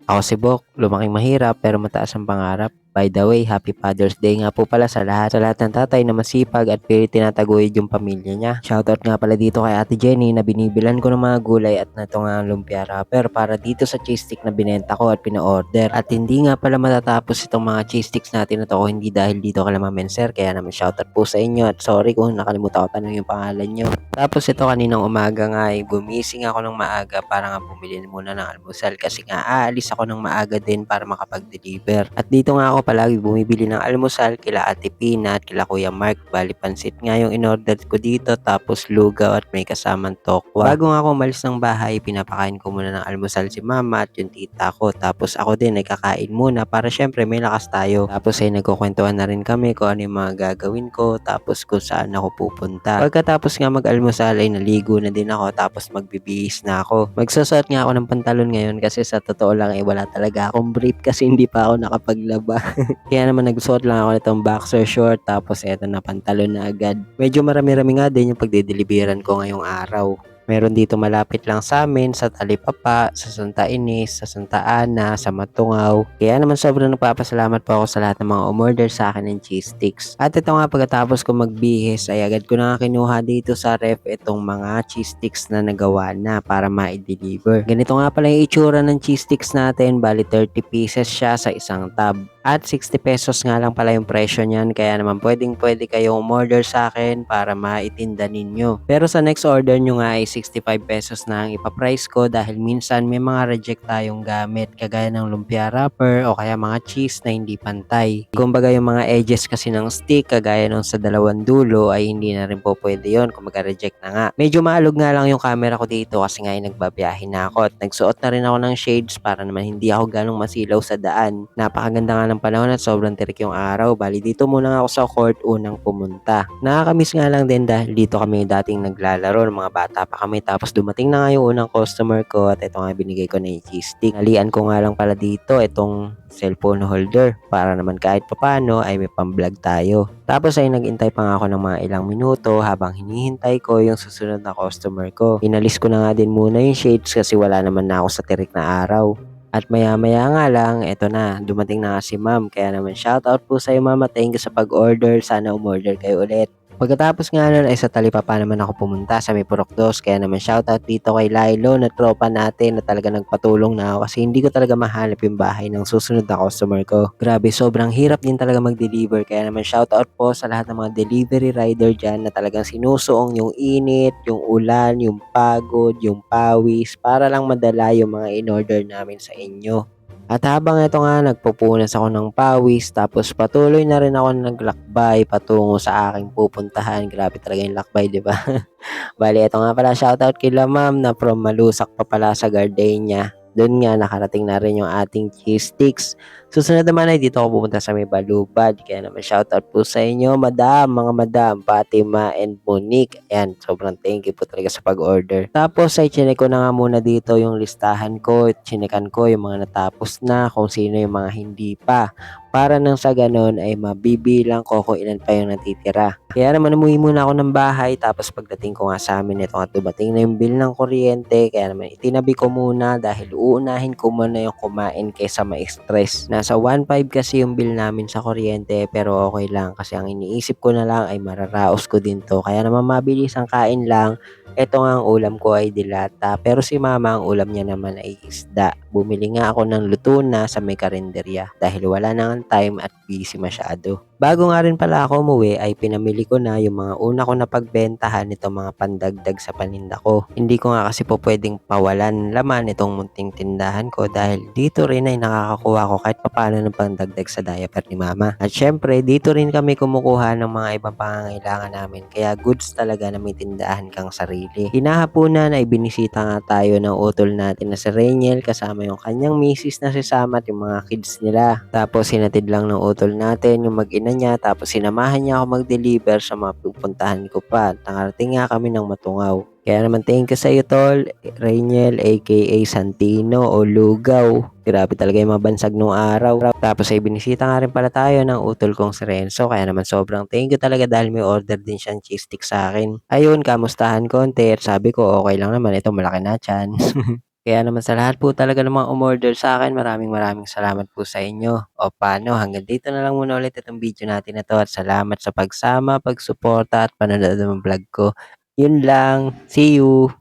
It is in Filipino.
Ako si Bok, lumaking mahirap pero mataas ang pangarap. By the way, Happy Father's Day nga po pala sa lahat ng tatay na masipag at pilit tinataguyod yung pamilya niya. Shoutout nga pala dito kay Ate Jenny na binibilan ko ng mga gulay at nato nga ang lumpia wrapper para dito sa cheese stick na binenta ko at pina-order. At hindi nga pala matatapos itong mga cheese sticks natin na to kung hindi dahil dito kay Ma'am Menser. Kaya naman shoutout po sa inyo at sorry kung nakalimutan ko tanong yung pangalan nyo. Tapos ito kaninang umaga nga ay gumising ako ng maaga para nga bumili muna ng almusal kasi nga aalis ako ng maaga din para makapag-deliver. At dito nga ako palagi bumibili ng almusal kila Ate Pina at kila Kuya Mark. Bali pansit nga yung in-order ko dito tapos lugaw at may kasamang tokwa. Bago nga ako umalis ng bahay, pinapakain ko muna ng almusal si mama at yung tita ko. Tapos ako din ay kakain muna para syempre may lakas tayo. Tapos ay nagkukwentuhan na rin kami kung ano yung mga gagawin ko tapos kung saan ako pupunta. Pagkatapos nga mag-almusal ay naligo na din ako tapos magbibihis na ako. Magsusuot nga ako ng pantalon ngayon kasi sa totoo lang ay wala talaga akong brief kasi hindi pa ako nakapaglaba. Kaya naman nagsuot lang ako nitong boxer short tapos eto na pantalon na agad. Medyo marami-rami nga din yung pagdideliveran ko ngayong araw. Meron dito malapit lang sa amin sa Talipapa, sa Santa Ines, sa Santa Ana, sa Matungaw. Kaya naman sobrang nagpapasalamat po ako sa lahat ng mga umorder sa akin ng cheese sticks. At ito nga pagkatapos ko magbihis ay agad ko na nga kinuha dito sa ref itong mga cheese sticks na nagawa na para ma-deliver. Ganito nga pala yung itsura ng cheese sticks natin, bali 30 pieces siya sa isang tab. At 60 pesos nga lang pala yung presyo niyan kaya naman pwede kayong umorder sa akin para maitinda ninyo. Pero sa next order nyo nga ay 65 pesos na ang ipaprice ko dahil minsan may mga reject tayong gamit kagaya ng lumpia wrapper o kaya mga cheese na hindi pantay. Kumbaga yung mga edges kasi ng stick kagaya nung sa dalawang dulo ay hindi na rin po pwede yun kung reject na nga. Medyo maalog nga lang yung camera ko dito kasi nga ay nagbabiyahe na ako at nagsuot na rin ako ng shades para naman hindi ako ganong masilaw sa daan. Napakaganda nga ng panahon at sobrang tirik yung araw. Bali dito muna nga ako sa court unang pumunta. Nakakamiss nga lang din dahil dito kami dating naglalaro ng mga bata pa kami tapos dumating na nga yung unang customer ko at ito nga binigay ko na yung cheese stick. Nalian ko nga lang pala dito itong cellphone holder para naman kahit papano ay may pang-vlog tayo. Tapos ay nagintay pa nga ako ng mga ilang minuto habang hinihintay ko yung susunod na customer ko. Inalis ko na nga din muna yung shades kasi wala naman na ako sa tirik na araw. At maya-maya nga lang, eto na, dumating na nga si ma'am. Kaya naman shoutout po sa iyo ma'am at thank you sa pag-order. Sana umorder kayo ulit. Pagkatapos nga nun ay sa Talipapa naman ako pumunta sa may Purok 2. Kaya naman shoutout dito kay Lilo na tropa natin na talaga nagpatulong na ako kasi hindi ko talaga mahanap yung bahay ng susunod na customer ko. Grabe, sobrang hirap din talaga mag-deliver. Kaya naman shoutout po sa lahat ng mga delivery rider dyan na talagang sinusuong yung init, yung ulan, yung pagod, yung pawis para lang madala yung mga in-order namin sa inyo. At habang ito nga nagpupunas ako ng pawis tapos patuloy na rin ako naglakbay patungo sa aking pupuntahan. Grabe talaga yung lakbay, di ba? Bali, ito nga pala shoutout kila ma'am na from Malusak pa pala sa Gardenia. Doon nga nakarating na rin yung ating cheese sticks. Susunod naman ay dito ako pupunta sa may Balubad. Kaya naman shoutout po sa inyo, madam, mga madam, Fatima and Monique. Ayan, sobrang thank you po talaga sa pag-order. Tapos ay chinek ko na nga muna dito yung listahan ko. Chinekan ko yung mga natapos na, kung sino yung mga hindi pa. Para nang sa ganon ay mabibilang ko kung ilan pa yung natitira. Kaya naman umuwi muna ako ng bahay tapos pagdating ko nga sa amin ito nga dumating na yung bill ng kuryente kaya naman itinabi ko muna dahil uunahin ko muna yung kumain kaysa ma-stress. Nasa 1.5 kasi yung bill namin sa kuryente pero okay lang kasi ang iniisip ko na lang ay mararaos ko din to kaya naman mabilis ang kain lang. Ito nga ang ulam ko ay dilata pero si mama ang ulam niya naman ay isda. Bumili nga ako ng luto na sa may karinderya dahil wala nang time at busy masyado. Bago nga rin pala ako umuwi ay pinamili ko na yung mga una ko na pagbentahan nitong mga pandagdag sa paninda ko. Hindi ko nga kasi po pwedeng pawalan laman itong munting tindahan ko dahil dito rin ay nakakakuha ko kahit papano ng pandagdag sa diaper ni mama. At syempre dito rin kami kumukuha ng mga ibang pangangailangan namin kaya goods talaga na may tindahan kang sarili. Hinahapunan ay binisita nga tayo ng utol natin na si Rainiel kasama yung kanyang misis na si Sam at yung mga kids nila. Tapos hinatid lang ng utol natin yung mag-ina niya tapos sinamahan niya ako mag-deliver sa mga pupuntahan ko pa. Nakarating nga kami ng Matungaw. Kaya naman thank you sa iyo tol, Rainiel aka Santino o Lugaw. Grabe talaga yung mga bansag nung araw. Tapos ay binisita nga rin pala tayo ng utol kong si Renzo. Kaya naman sobrang thank you talaga dahil may order din siyang cheese stick sa akin. Ayun, kamustahan konti. Sabi ko okay lang naman, ito malaki na tiyan. Kaya naman sa lahat po talaga ng mga umorder sa'kin, maraming salamat po sa inyo. O paano, hanggang dito na lang muna ulit itong video natin na 'to at salamat sa pagsama, pagsuporta at panonood ng vlog ko. Yun lang, see you.